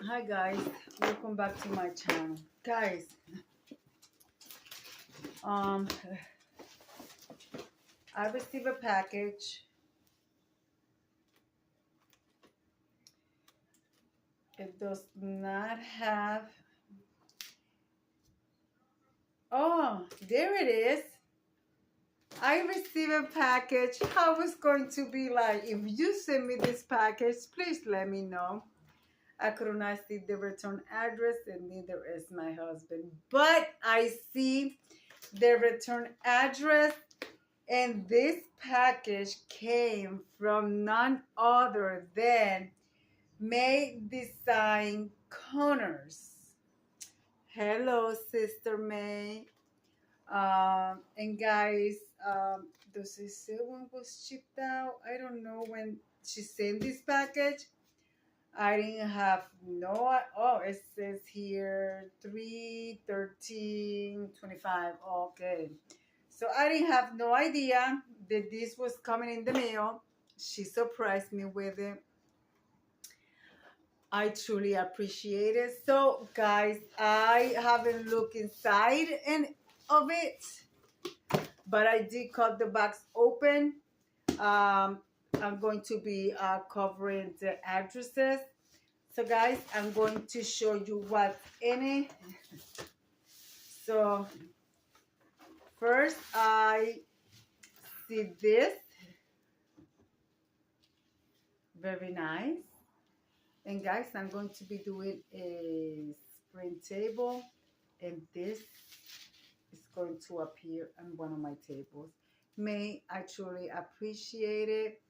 Hi guys, welcome back to my channel. Guys, um I received a package. It does not have, oh, there it is. I received a package. How it's going to be like? If you send me this package, please let me know. I could not see the return address, and neither is my husband. But I see the return address, and this package came from none other than May Design Corners. Hello, Sister May. And guys, does it say when was shipped out? I don't know when she sent this package. I didn't have no. Oh, it says here 3/13/25. Okay, so I didn't have no idea that this was coming in the mail. She surprised me with it. I truly appreciate it. So, guys, I haven't looked inside of it, but I did cut the box open. I'm going to be covering the addresses. So guys, I'm going to show you what's in it. So first I see this. Very nice. And guys, I'm going to be doing a spring table, and this is going to appear on one of my tables. May I truly appreciate it.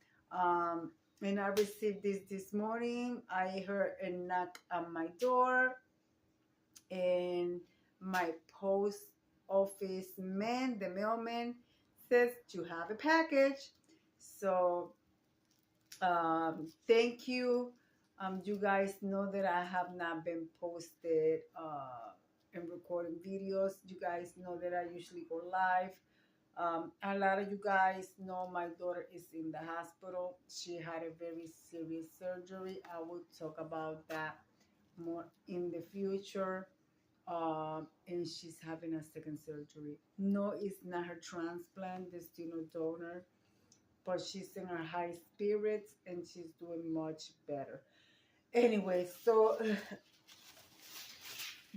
And I received this morning. I heard a knock on my door, and my post office man, the mailman, says you have a package. So thank you. You guys know that I have not been posted and recording videos. You guys know that I usually go live. A lot of you guys know my daughter is in the hospital. She had a very serious surgery. I will talk about that more in the future. And she's having a second surgery. No, it's not her transplant, the still no donor, but she's in her high spirits and she's doing much better. Anyway, so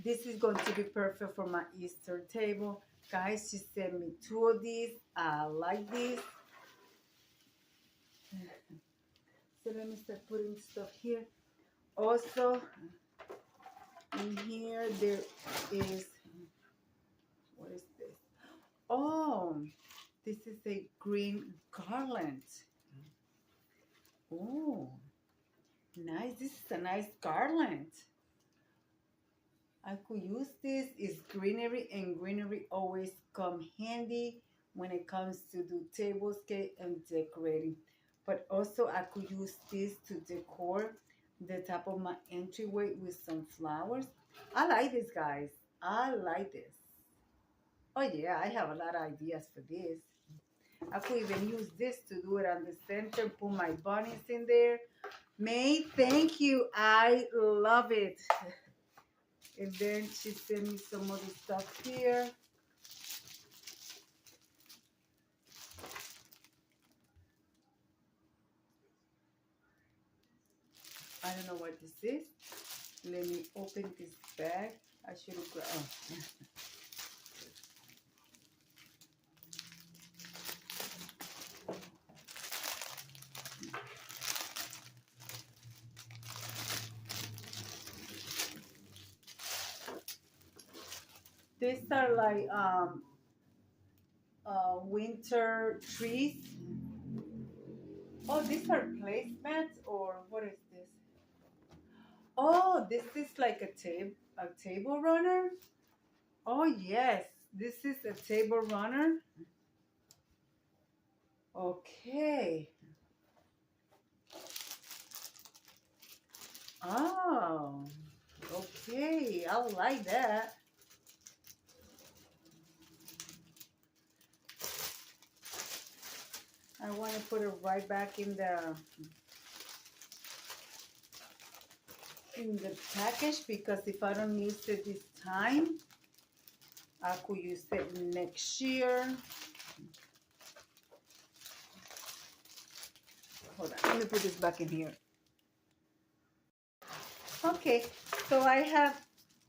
this is going to be perfect for my Easter table. Guys, she sent me 2 of these. I like this. So let me start putting stuff here. Also, in here there is, what is this? Oh, this is a green garland. Oh, nice. This is a nice garland. I could use this. It's greenery, and greenery always come handy when it comes to do tablescape and decorating. But also I could use this to decor the top of my entryway with some flowers. I like this, guys. I like this. Oh yeah, I have a lot of ideas for this. I could even use this to do it on the center, put my bunnies in there. May, thank you. I love it. And then she sent me some other stuff here. I don't know what this is. Let me open this bag. I should have grabbed. Oh. These are like winter trees. Oh, these are placemats, or what is this? Oh, this is like a table runner. Oh yes, this is a table runner. Okay. Oh, okay. I like that. I want to put it right back in the package because if I don't use it this time, I could use it next year. Hold on, let me put this back in here. Okay, so I have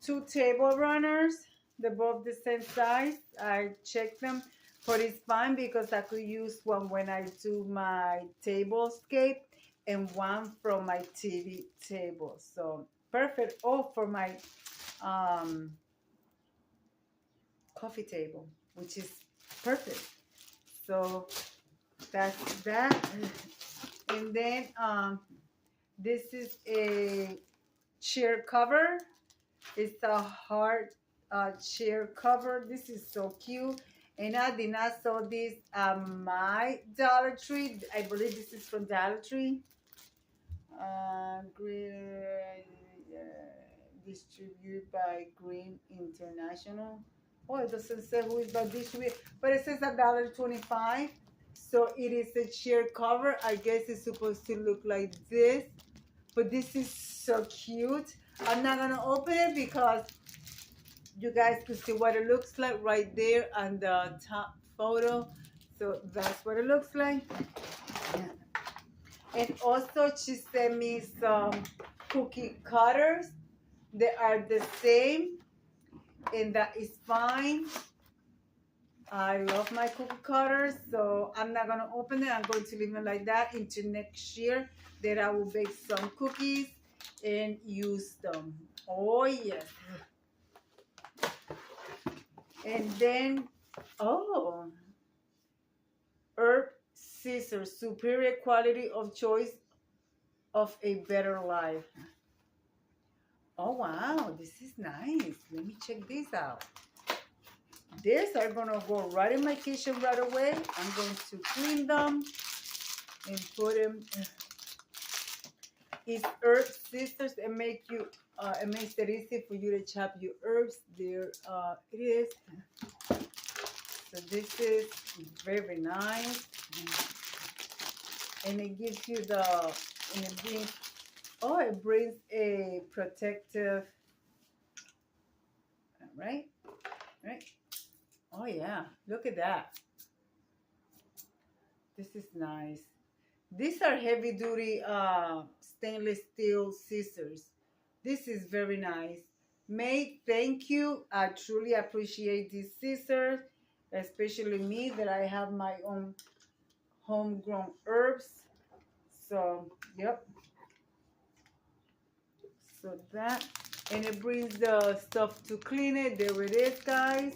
2 table runners. They're both the same size. I checked them, but it's fine because I could use one when I do my tablescape and one from my TV table. So perfect. Oh, for my coffee table, which is perfect. So that's that. And then this is a chair cover. It's a hard chair cover. This is so cute. And I did not saw this at my Dollar Tree. I believe this is from Dollar Tree. Distributed by Green International. Oh, it doesn't say who is by distribute, but it says $1.25. So it is a chair cover. I guess it's supposed to look like this, but this is so cute. I'm not gonna open it because you guys can see what it looks like right there on the top photo. So that's what it looks like. And also she sent me some cookie cutters. They are the same, and that is fine. I love my cookie cutters, so I'm not gonna open it. I'm going to leave it like that into next year. Then I will bake some cookies and use them. Oh yes. And then, oh, herb scissors, superior quality of choice of a better life. Oh wow, this is nice. Let me check these out. These are gonna go right in my kitchen right away. I'm going to clean them and put them. It's herb scissors and make you. It makes it easy for you to chop your herbs. There, it is. So this is very nice, and it gives you the. And it brings. Oh, it brings a protective. Right. Oh yeah, look at that. This is nice. These are heavy duty stainless steel scissors. This is very nice. May, thank you. I truly appreciate these scissors, especially me that I have my own homegrown herbs. So, yep. So that, and it brings the stuff to clean it. There it is, guys.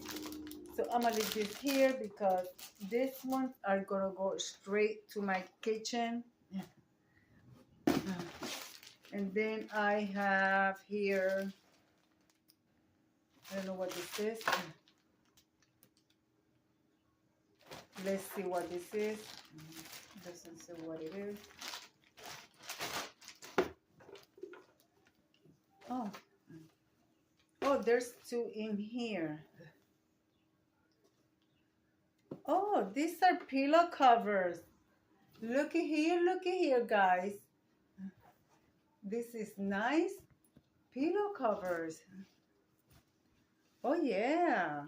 So I'm gonna leave this here because these ones are gonna go straight to my kitchen. And then I have here, I don't know what this is. Let's see what this is. It doesn't say what it is. Oh, there's 2 in here. Oh, these are pillow covers. Look at here, guys. This is nice pillow covers. Oh yeah.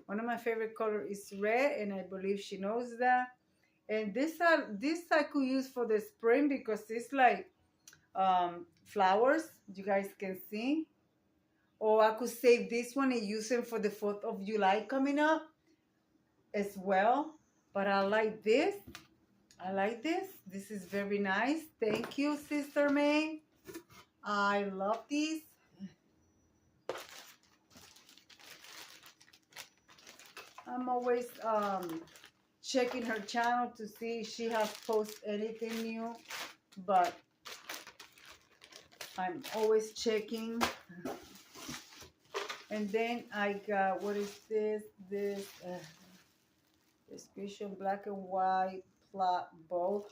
One of my favorite colors is red, and I believe she knows that. And this I could use for the spring because it's like flowers. You guys can see. Or I could save this one and use it for the 4th of July coming up as well. But I like this. This is very nice. Thank you, Sister May. I love these. I'm always checking her channel to see if she has posted anything new. But I'm always checking. And then I got, what is this? This description, black and white plot bowl.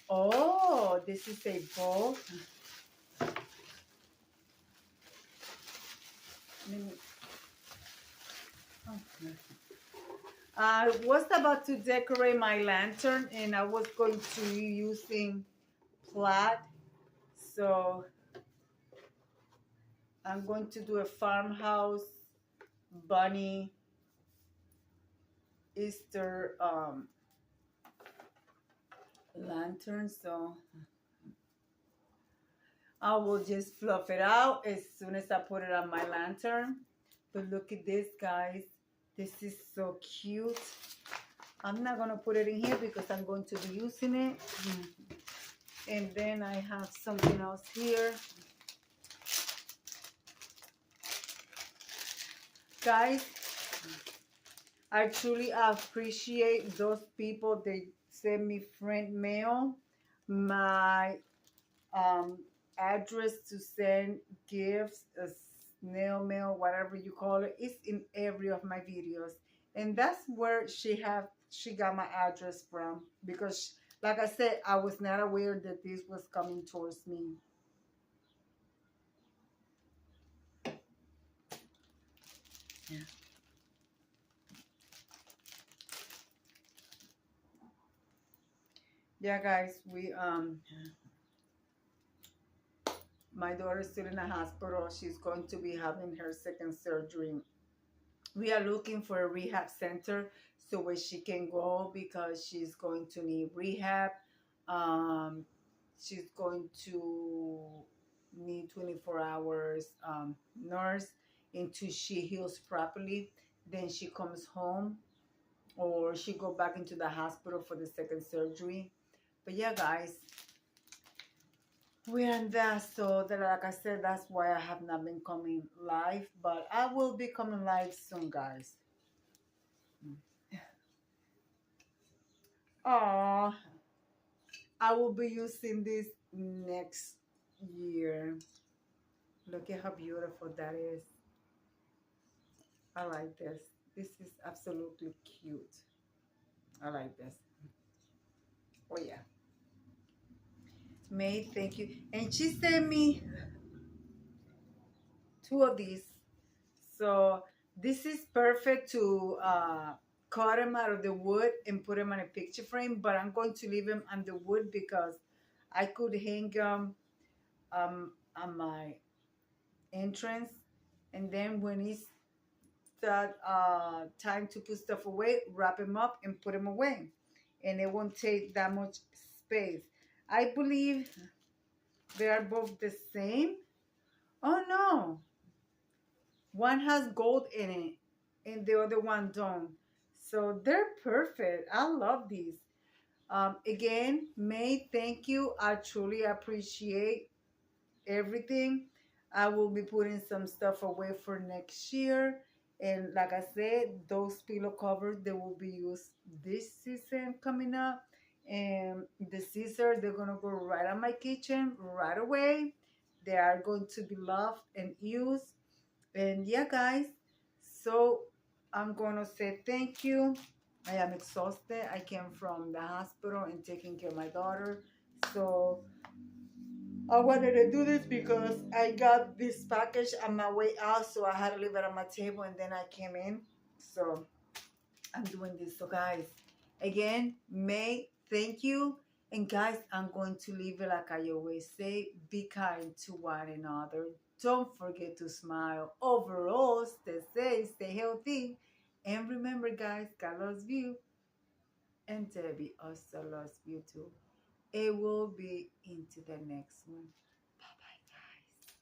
Oh, this is a bowl. I was about to decorate my lantern, and I was going to be using plaid. So I'm going to do a farmhouse bunny Easter lantern. So I will just fluff it out as soon as I put it on my lantern. But look at this, guys. This is so cute. I'm not going to put it in here because I'm going to be using it. And then I have something else here. Guys, I truly appreciate those people. They send me friend mail. My address to send gifts, snail mail, whatever you call it, is in every of my videos. And that's where she got my address from, because like I said, I was not aware that this was coming towards me. Yeah. Yeah, guys, my daughter's still in the hospital. She's going to be having her second surgery. We are looking for a rehab center so where she can go, because she's going to need rehab. Um, she's going to need 24 hours nurse until she heals properly. Then she comes home, or she go back into the hospital for the second surgery. But yeah, guys, we're in that. So that, like I said, that's why I have not been coming live, but I will be coming live soon, guys. Oh, I will be using this next year. Look at how beautiful that is. I like this. This is absolutely cute. I like this. Oh yeah. May, thank you. And she sent me two of these. So this is perfect to cut them out of the wood and put them on a picture frame, but I'm going to leave them on the wood because I could hang them on my entrance, and then when it's that time to put stuff away, wrap them up and put them away, and it won't take that much space. I believe they are both the same. Oh no, one has gold in it and the other one don't, so they're perfect. I love these. Again, May, thank you. I truly appreciate everything. I will be putting some stuff away for next year. And like I said, those pillow covers, they will be used this season coming up. And the scissors, they're going to go right on my kitchen right away. They are going to be loved and used. And yeah, guys, so I'm going to say thank you. I am exhausted. I came from the hospital and taking care of my daughter. So I wanted to do this because I got this package on my way out, so I had to leave it on my table, and then I came in. So I'm doing this. So guys, again, May, thank you. And guys, I'm going to leave it like I always say, be kind to one another. Don't forget to smile. Overall, stay safe, stay healthy. And remember, guys, God loves you. And Debbie also loves you too. It will be into the next one. Bye bye, guys.